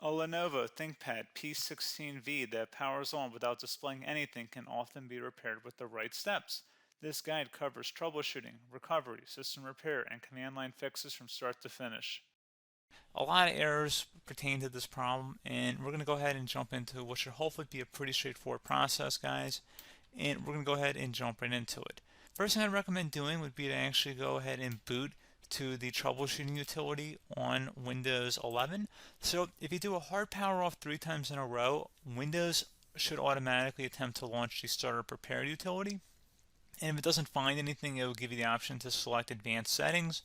A Lenovo ThinkPad P16v that powers on without displaying anything can often be repaired with the right steps. This guide covers troubleshooting, recovery, system repair, and command line fixes from start to finish. A lot of errors pertain to this problem, and we're going to go ahead and jump into what should hopefully be a pretty straightforward process, guys. And we're going to go ahead and jump right into it. First thing I'd recommend doing would be to actually go ahead and boot to the troubleshooting utility on Windows 11. So if you do a hard power off 3 times in a row, Windows should automatically attempt to launch the startup repair utility. And if it doesn't find anything, it will give you the option to select advanced settings,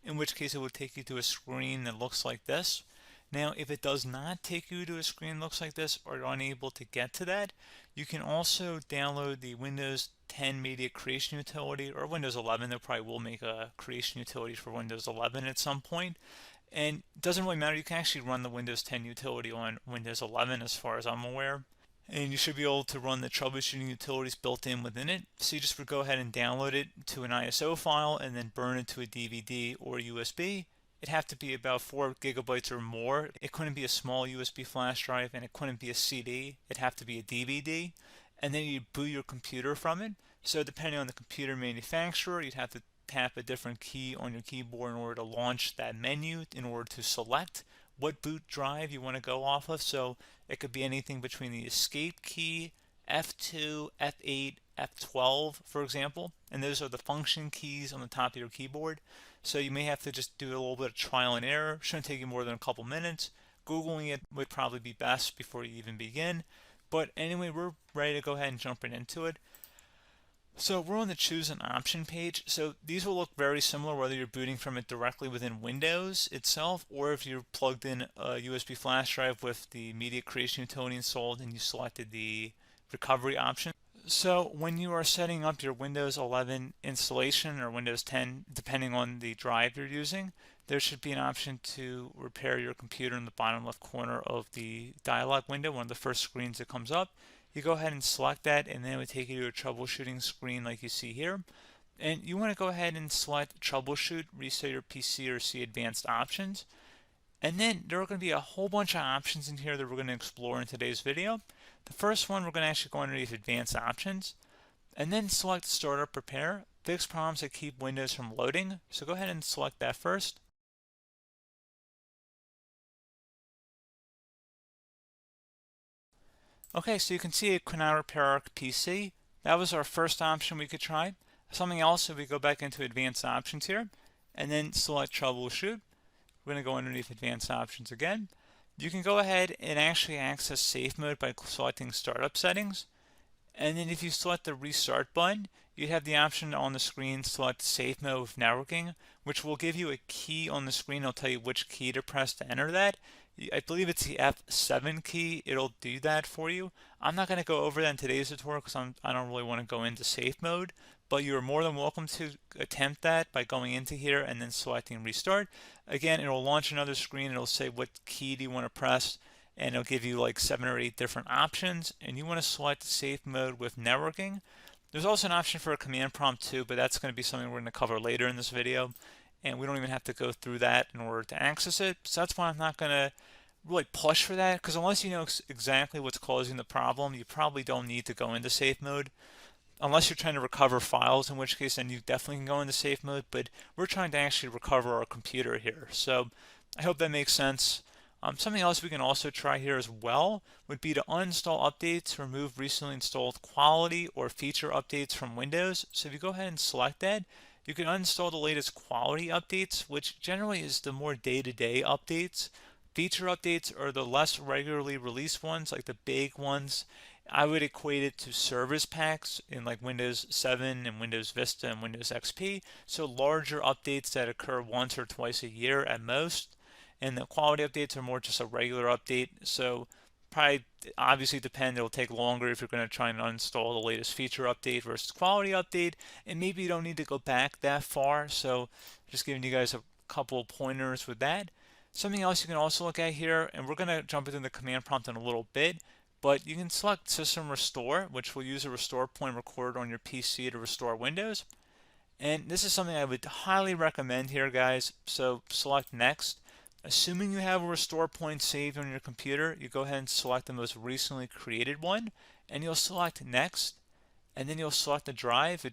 in which case it will take you to a screen that looks like this. Now, if it does not take you to a screen that looks like this, or you're unable to get to that, you can also download the Windows 10 Media Creation Utility, or Windows 11. They probably will make a creation utility for Windows 11 at some point. And it doesn't really matter, you can actually run the Windows 10 utility on Windows 11 as far as I'm aware. And you should be able to run the troubleshooting utilities built in within it. So you just would go ahead and download it to an ISO file and then burn it to a DVD or USB. It'd have to be about 4 gigabytes or more. It couldn't be a small USB flash drive, and it couldn't be a CD. It'd have to be a DVD. And then you'd boot your computer from it. So depending on the computer manufacturer, you'd have to tap a different key on your keyboard in order to launch that menu, in order to select what boot drive you want to go off of. So it could be anything between the escape key, F2, F8, F12, for example, and those are the function keys on the top of your keyboard. So you may have to just do a little bit of trial and error. Shouldn't take you more than a couple minutes. Googling it would probably be best before you even begin. But anyway, we're ready to go ahead and jump right into it. So we're on the choose an option page. So these will look very similar whether you're booting from it directly within Windows itself, or if you're plugged in a USB flash drive with the media creation utility installed and you selected the recovery option. So when you are setting up your Windows 11 installation or Windows 10, depending on the drive you're using, there should be an option to repair your computer in the bottom left corner of the dialog window, one of the first screens that comes up. You go ahead and select that, and then it would take you to a troubleshooting screen like you see here. And you want to go ahead and select troubleshoot, reset your PC, or see advanced options. And then there are going to be a whole bunch of options in here that we're going to explore in today's video. The first one, we're going to actually go underneath advanced options and then select startup repair, fix problems that keep Windows from loading. So go ahead and select that first. Okay, so you can see it could now repair our PC. That was our first option we could try. Something else, if we go back into advanced options here and then select troubleshoot, we're going to go underneath advanced options again. You can go ahead and actually access safe mode by selecting startup settings. And then if you select the restart button, you have the option on the screen select safe mode with networking, which will give you a key on the screen. It'll tell you which key to press to enter that. I believe it's the F7 key. It'll do that for you. I'm not going to go over that in today's tutorial because I don't really want to go into safe mode, but you're more than welcome to attempt that by going into here and then selecting restart. Again, it'll launch another screen. It'll say what key do you want to press, and it'll give you like 7 or 8 different options, and you want to select safe mode with networking. There's also an option for a command prompt too, but that's going to be something we're going to cover later in this video, and we don't even have to go through that in order to access it. So that's why I'm not going to really push for that, because unless you know exactly what's causing the problem, you probably don't need to go into safe mode. Unless you're trying to recover files, in which case then you definitely can go into safe mode, but we're trying to actually recover our computer here. So I hope that makes sense. Something else we can also try here as well would be to uninstall updates, remove recently installed quality or feature updates from Windows. So if you go ahead and select that, you can uninstall the latest quality updates, which generally is the more day-to-day updates. Feature updates are the less regularly released ones, like the big ones. I would equate it to service packs in like Windows 7 and Windows Vista and Windows XP. So larger updates that occur once or twice a year at most. And the quality updates are more just a regular update. So probably obviously it'll take longer if you're going to try and uninstall the latest feature update versus quality update. And maybe you don't need to go back that far. So just giving you guys a couple of pointers with that. Something else you can also look at here, and we're going to jump into the command prompt in a little bit, but you can select System Restore, which will use a restore point recorded on your PC to restore Windows. And this is something I would highly recommend here, guys. So select Next. Assuming you have a restore point saved on your computer, you go ahead and select the most recently created one, and you'll select next, and then you'll select the drive. You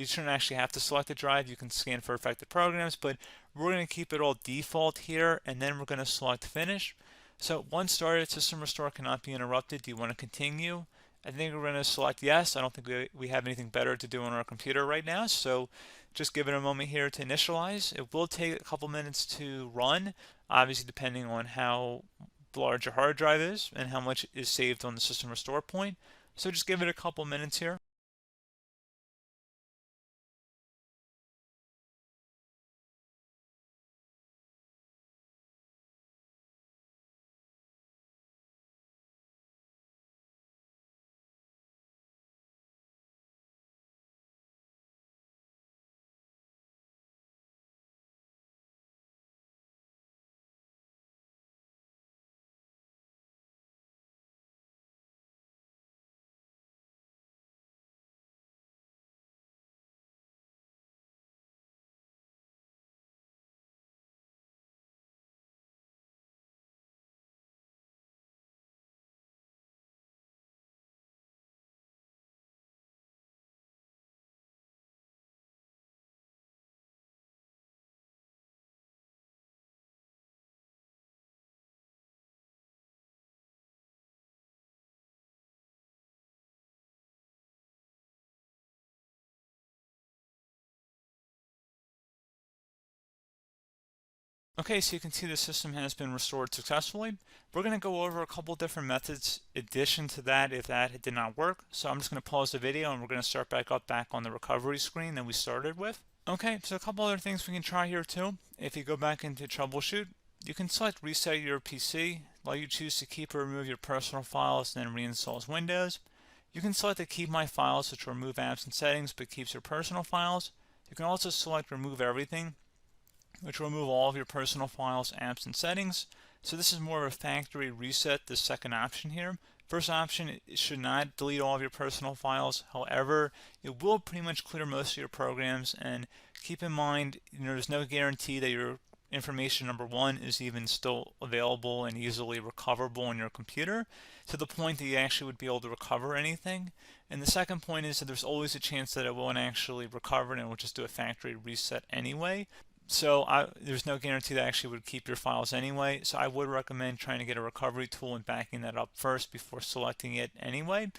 shouldn't actually have to select the drive. You can scan for affected programs, but we're going to keep it all default here, and then we're going to select finish. So once started, system restore cannot be interrupted. Do you want to continue? I think we're going to select yes. I don't think we have anything better to do on our computer right now, so just give it a moment here to initialize. It will take a couple minutes to run, obviously depending on how large your hard drive is and how much is saved on the system restore point. So just give it a couple minutes here. Okay, so you can see the system has been restored successfully. We're going to go over a couple different methods addition to that if that did not work. So I'm just going to pause the video and we're going to start back on the recovery screen that we started with. Okay, so a couple other things we can try here too. If you go back into troubleshoot, you can select reset your PC, let you choose to keep or remove your personal files, and then reinstalls Windows. You can select to keep my files, which will remove apps and settings but keeps your personal files. You can also select remove everything, which will remove all of your personal files, apps, and settings. So this is more of a factory reset, the second option here. First option, it should not delete all of your personal files. However, it will pretty much clear most of your programs, and keep in mind, there's no guarantee that your information, number one, is even still available and easily recoverable on your computer to the point that you actually would be able to recover anything. And the second point is that there's always a chance that it won't actually recover and it will just do a factory reset anyway. So there's no guarantee that actually would keep your files anyway. So I would recommend trying to get a recovery tool and backing that up first before selecting it anyway.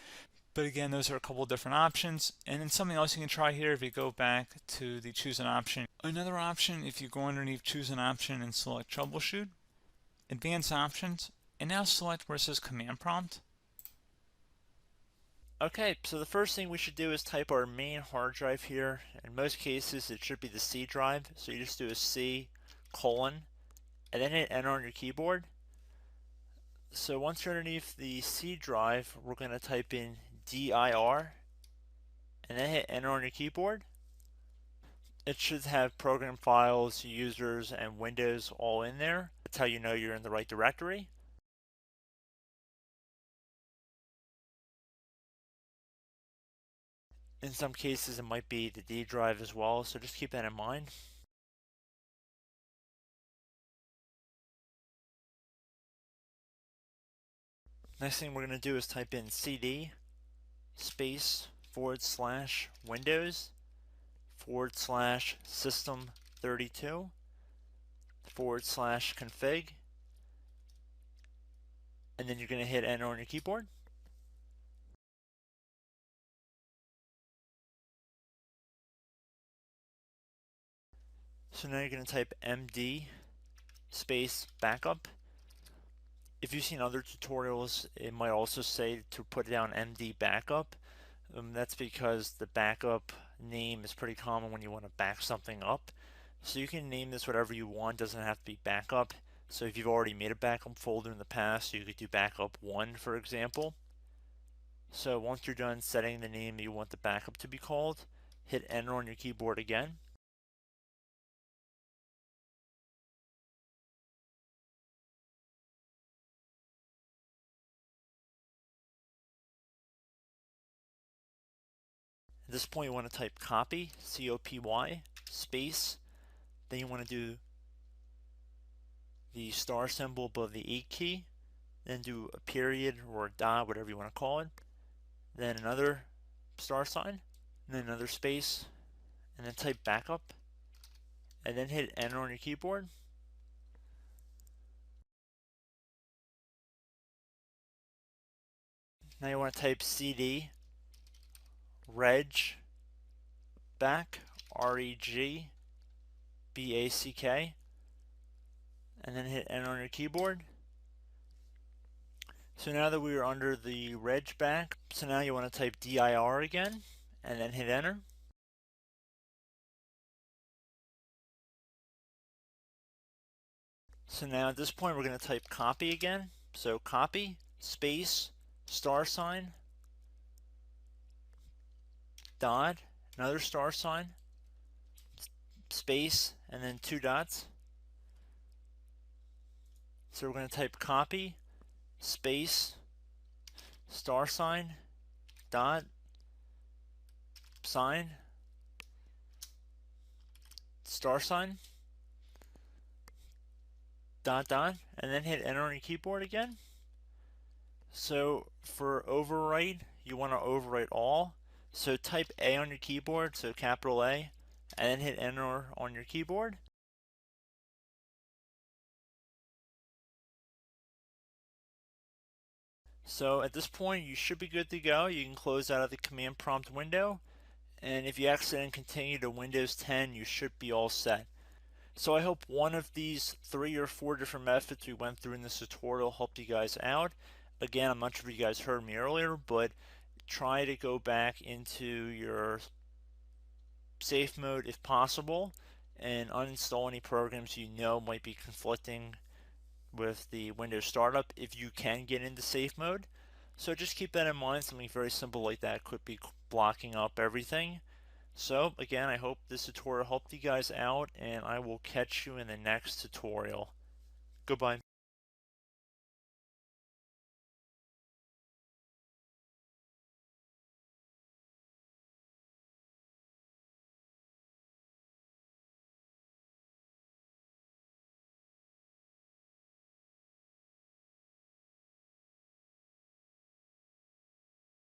But again, those are a couple different options. And then something else you can try here if you go back to the choose an option. Another option, if you go underneath choose an option and select troubleshoot, advanced options, and now select where it says command prompt. Okay, so the first thing we should do is type our main hard drive here. In most cases, it should be the C drive. So you just do a C colon and then hit enter on your keyboard. So once you're underneath the C drive, we're going to type in dir and then hit enter on your keyboard. It should have program files, users, and Windows all in there. That's how you know you're in the right directory. In some cases, it might be the D drive as well, so just keep that in mind. Next thing we're going to do is type in cd space / Windows / system 32 / config, and then you're going to hit enter on your keyboard. So now you're going to type md space backup. If you've seen other tutorials, it might also say to put down md backup. That's because the backup name is pretty common when you want to back something up. So you can name this whatever you want, doesn't have to be backup. So if you've already made a backup folder in the past, you could do backup 1, for example. So once you're done setting the name you want the backup to be called, hit enter on your keyboard again. At this point you want to type copy, C-O-P-Y, space, then you want to do the star symbol above the 8 key, then do a period or a dot, whatever you want to call it, then another star sign, and then another space, and then type backup, and then hit enter on your keyboard. Now you want to type cd reg back, REG BACK, and then hit enter on your keyboard. So now that we are under the reg back, so now you want to type dir again, and then hit enter. So now at this point we're going to type copy again. So copy, space, star sign, dot, another star sign, space, and then 2 dots. So we're going to type copy, space, star sign, dot, sign, star sign, dot, dot, and then hit enter on your keyboard again. So for overwrite, you want to overwrite all. So type A on your keyboard, so capital A, and then hit enter on your keyboard. So at this point you should be good to go. You can close out of the command prompt window, and if you accidentally continue to Windows 10 you should be all set. So I hope one of these 3 or 4 different methods we went through in this tutorial helped you guys out. Again, I'm not sure if you guys heard me earlier, but try to go back into your safe mode if possible and uninstall any programs you know might be conflicting with the Windows startup if you can get into safe mode. So just keep that in mind. Something very simple like that could be blocking up everything. So again, I hope this tutorial helped you guys out, and I will catch you in the next tutorial. Goodbye.